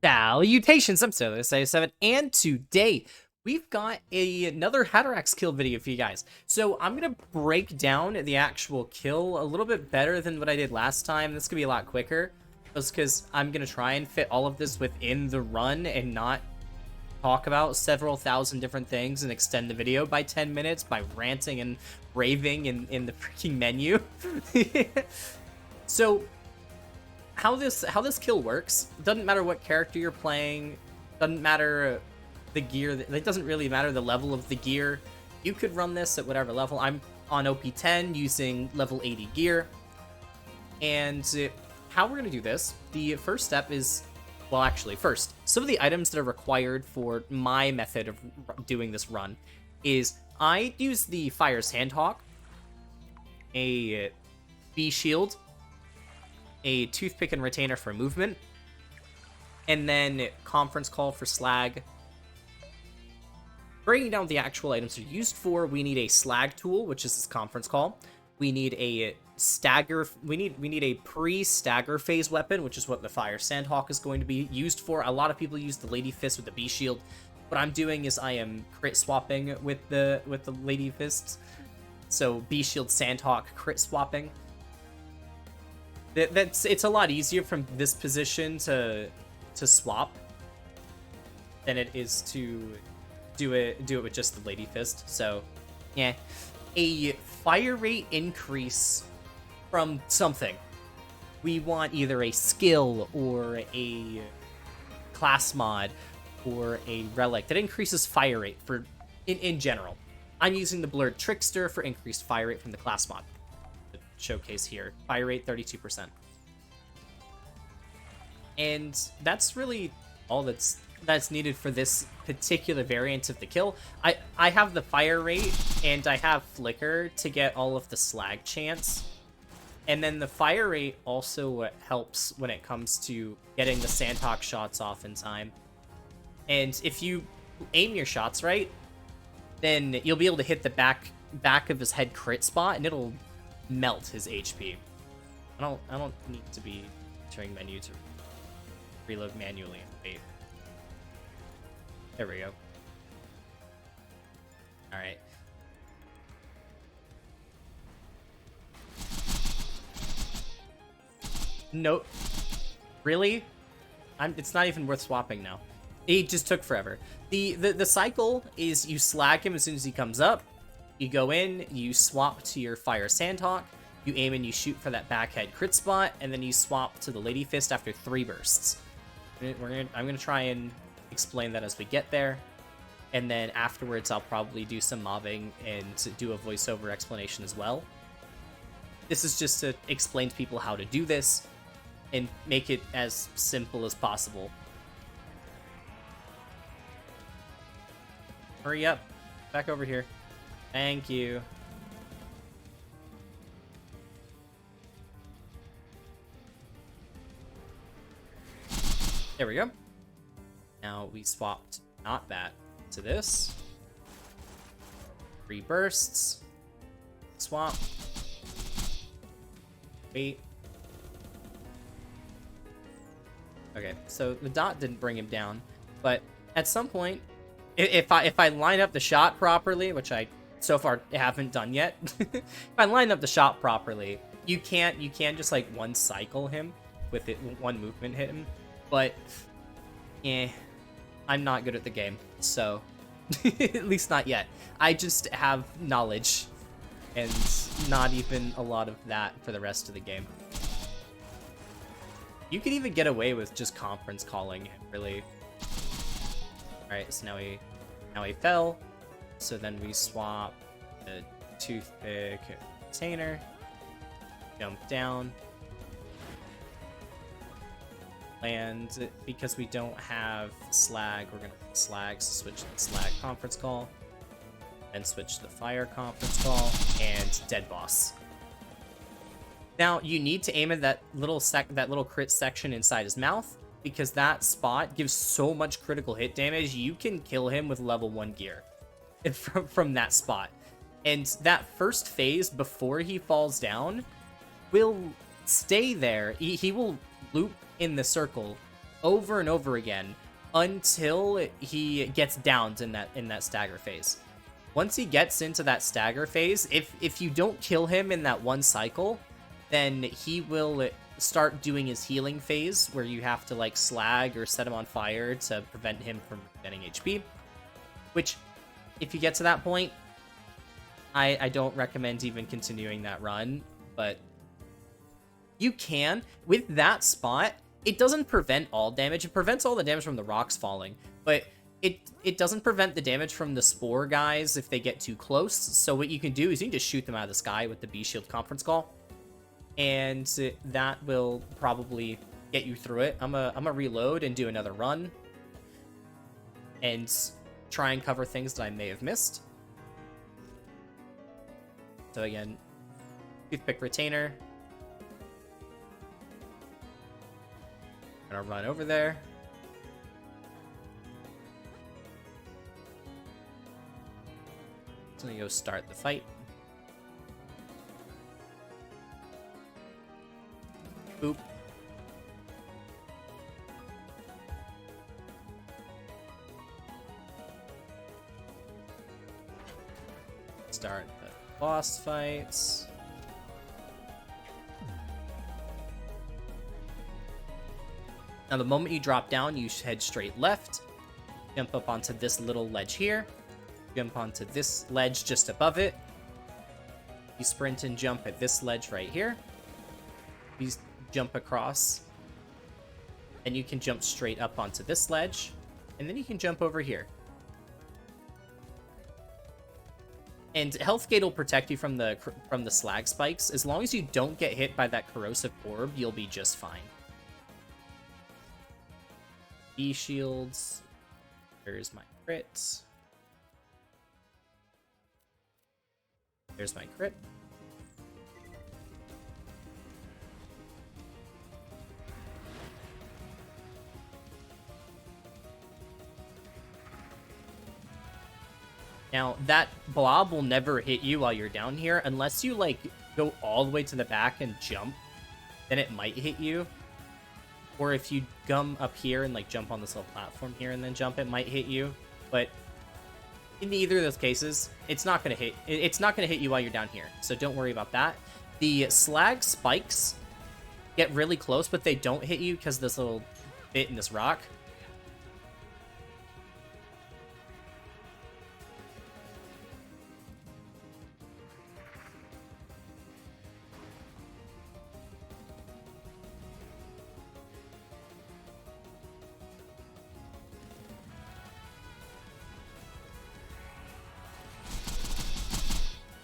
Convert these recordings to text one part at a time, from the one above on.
Salutations, I'm Salutations, and today we've got another Hadarax kill video for you guys. So I'm going to break down the actual kill a little bit better than what I did last time. This could be a lot quicker, just because I'm going to try and fit all of this within the run and not talk about several thousand different things and extend the video by 10 minutes by ranting and raving in the freaking menu. So how this kill works, doesn't matter what character you're playing, doesn't matter the gear, it doesn't really matter the level of the gear. You could run this at whatever level. I'm on OP10 using level 80 gear. And how we're going to do this, the first step is, well, actually, first, some of the items that are required for my method of doing this run is I use the Fire's Handhawk, a B shield, a toothpick and retainer for movement, and then conference call for slag. Breaking down the actual items they're used for, we need a slag tool, which is this conference call. We need a stagger. We need a pre-stagger phase weapon, which is what the Fire Sandhawk is going to be used for. A lot of people use the Lady Fist with the B shield. What I'm doing is I am crit swapping with the Lady Fists. So B shield Sandhawk crit swapping. It's a lot easier from this position to swap than it is to do it with just the Lady Fist. So yeah, a fire rate increase from something. We want either a skill or a class mod or a relic that increases fire rate for in general. I'm using the Blurred Trickster for increased fire rate from the class mod. Showcase here, fire rate 32%, and that's really all that's needed for this particular variant of the kill. I have the fire rate and I have flicker to get all of the slag chance, and then the fire rate also helps when it comes to getting the Sandhawk shots off in time. And if you aim your shots right, then you'll be able to hit the back of his head crit spot, and it'll melt his HP. I don't need to be entering menu to reload manually. Wait. There we go. Alright. Nope. Really? It's not even worth swapping now. It just took forever. The cycle is you slag him as soon as he comes up. You go in, you swap to your Fire Sandhawk, you aim and you shoot for that backhead crit spot, and then you swap to the Lady Fist after 3 bursts. I'm gonna try and explain that as we get there, and then afterwards I'll probably do some mobbing and do a voiceover explanation as well. This is just to explain to people how to do this and make it as simple as possible. Hurry up, back over here. Thank you. There we go. Now we swapped not that to this. 3 bursts. Swap. Wait. Okay, so the dot didn't bring him down, but at some point, if I line up the shot properly, which I so far haven't done yet, if I line up the shot properly, you can't just like one cycle him with it, one movement hit him. But I'm not good at the game, so at least not yet. I just have knowledge and not even a lot of that for the rest of the game. You could even get away with just conference calling him, really. Alright, so now he fell. So then we swap the toothpick retainer, jump down, land. Because we don't have slag, we're gonna slag, so switch to the slag conference call, and switch to the fire conference call, and dead boss. Now you need to aim at that little crit section inside his mouth, because that spot gives so much critical hit damage. You can kill him with level 1 gear from that spot. And that first phase before he falls down will stay there. He will loop in the circle over and over again until he gets downed in that stagger phase. Once he gets into that stagger phase, if you don't kill him in that one cycle, then he will start doing his healing phase where you have to like slag or set him on fire to prevent him from getting HP. Which, if you get to that point, I don't recommend even continuing that run, but you can. With that spot, it doesn't prevent all damage. It prevents all the damage from the rocks falling, but it doesn't prevent the damage from the spore guys if they get too close. So what you can do is you can just shoot them out of the sky with the B shield conference call, and that will probably get you through it. I'm a reload and do another run and try and cover things that I may have missed. So again, toothpick retainer. Gonna run over there. So I'm gonna go start the fight. Boop. Start the boss fights. Now, the moment you drop down, you head straight left, jump up onto this little ledge here, jump onto this ledge just above it. You sprint and jump at this ledge right here. You jump across, and you can jump straight up onto this ledge, and then you can jump over here. And Health Gate will protect you from the slag spikes. As long as you don't get hit by that corrosive orb, you'll be just fine. B shields. There's my crit. There's my crit. Now, that blob will never hit you while you're down here, unless you, like, go all the way to the back and jump. Then it might hit you. Or if you come up here and, like, jump on this little platform here and then jump, it might hit you. But in either of those cases, it's not gonna hit. It's not gonna hit you while you're down here, so don't worry about that. The slag spikes get really close, but they don't hit you because this little bit in this rock.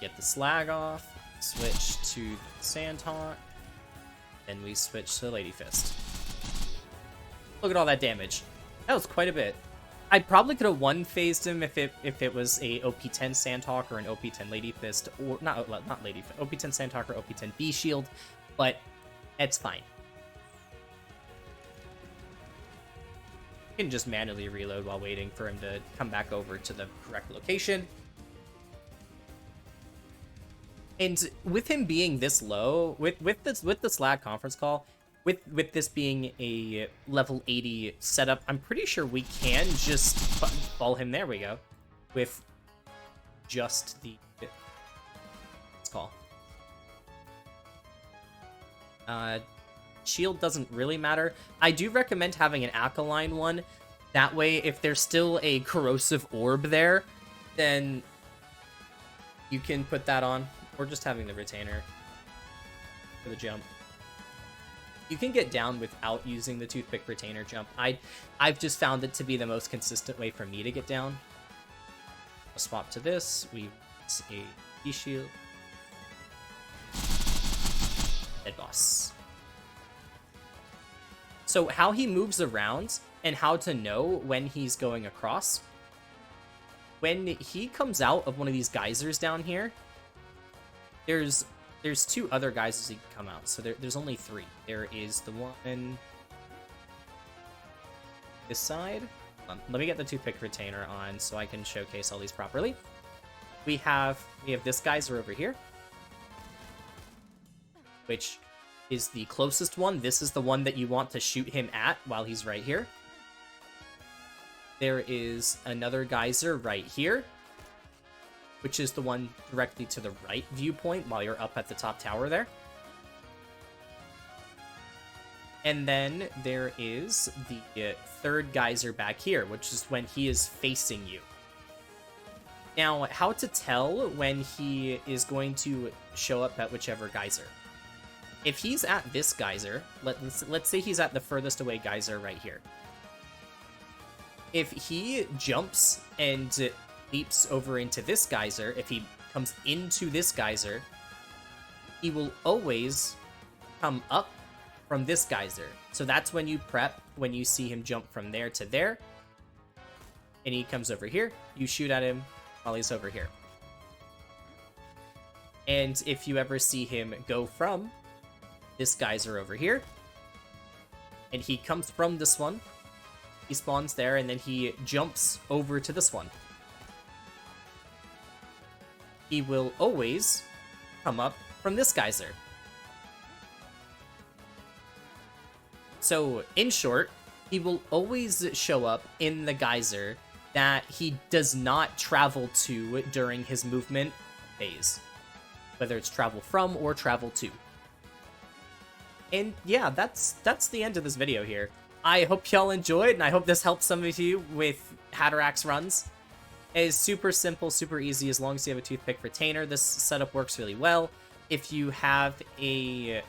Get the slag off, switch to the sand taunt, then we switch to Lady Fist. Look at all that damage. That was quite a bit. I probably could have one-phased him if it was a OP10 Sandtalk or an OP10 Lady Fist, or not Lady Fist, OP10 Sandtalk or OP10 B Shield, but it's fine. You can just manually reload while waiting for him to come back over to the correct location. And with him being this low, with the slag conference call, with this being a level 80 setup, I'm pretty sure we can just fall him. There we go. With just the call. Shield doesn't really matter. I do recommend having an alkaline one. That way, if there's still a corrosive orb there, then you can put that on. Or just having the retainer for the jump. You can get down without using the toothpick retainer jump. I've just found it to be the most consistent way for me to get down. I'll swap to this. We use a B shield. Dead boss. So how he moves around and how to know when he's going across. When he comes out of one of these geysers down here, there's two other geysers he can come out, so there's only three. There is the one this side. Let me get the toothpick retainer on so I can showcase all these properly. We have this geyser over here, which is the closest one. This is the one that you want to shoot him at while he's right here. There is another geyser right here, which is the one directly to the right viewpoint while you're up at the top tower there. And then there is the third geyser back here, which is when he is facing you. Now, how to tell when he is going to show up at whichever geyser. If he's at this geyser, let's say he's at the furthest away geyser right here. If he jumps and leaps over into this geyser, if he comes into this geyser, he will always come up from this geyser. So that's when you prep, when you see him jump from there to there, and he comes over here, you shoot at him while he's over here. And if you ever see him go from this geyser over here, and he comes from this one, he spawns there, and then he jumps over to this one, he will always come up from this geyser. So, in short, he will always show up in the geyser that he does not travel to during his movement phase. Whether it's travel from or travel to. And yeah, that's the end of this video here. I hope y'all enjoyed, and I hope this helps some of you with Hadarax runs. It is super simple, super easy, as long as you have a toothpick retainer. This setup works really well. If you have a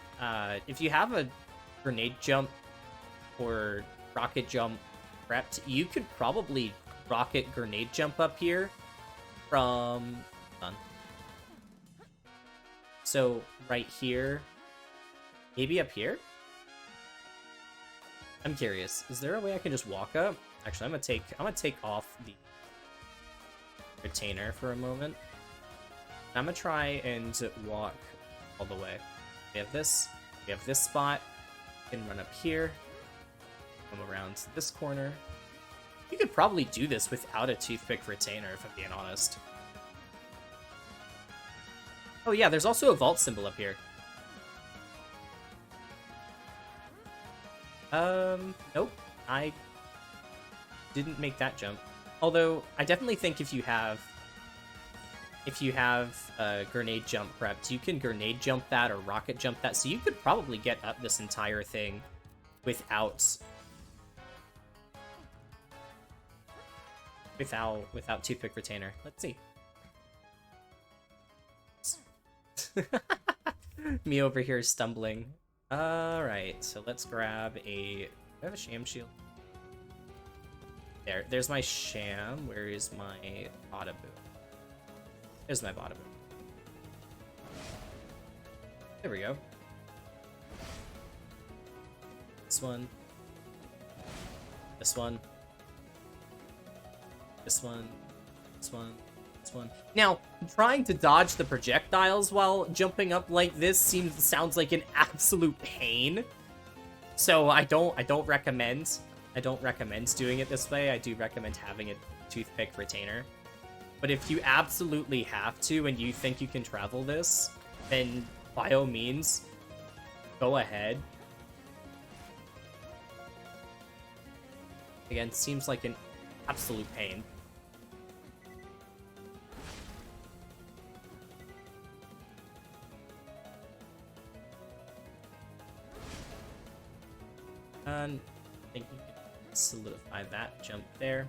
grenade jump or rocket jump prepped, you could probably rocket grenade jump up here from... So right here, maybe up here? I'm curious. Is there a way I can just walk up? Actually, I'm gonna take off the retainer for a moment. I'm gonna try and walk all the way. We have this spot. You can run up here, come around to this corner. You could probably do this without a toothpick retainer, if I'm being honest. Oh yeah, there's also a vault symbol up here. Nope. I didn't make that jump. Although, I definitely think if you have a grenade jump prepped, you can grenade jump that or rocket jump that, so you could probably get up this entire thing without toothpick retainer. Let's see. Me over here stumbling. Alright, so let's grab a... Do I have a sham shield? There's my sham. Where is my bada boom? There's my bada boom. There we go. This one. This one. This one. This one. This one. Now, trying to dodge the projectiles while jumping up like this sounds like an absolute pain. So I don't recommend doing it this way. I do recommend having a toothpick retainer. But if you absolutely have to and you think you can travel this, then by all means, go ahead. Again, seems like an absolute pain. I think you can solidify that jump there.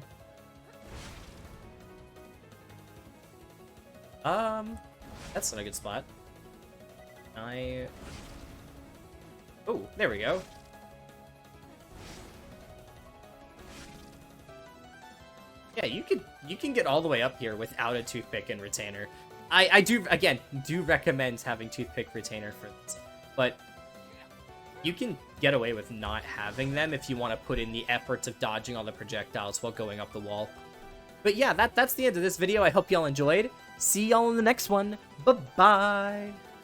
That's not a good spot. Oh, there we go. Yeah, you can get all the way up here without a toothpick and retainer. I do recommend having toothpick retainer for this, but you can get away with not having them if you want to put in the efforts of dodging all the projectiles while going up the wall. But yeah, that's the end of this video. I hope y'all enjoyed. See y'all in the next one. Bye-bye.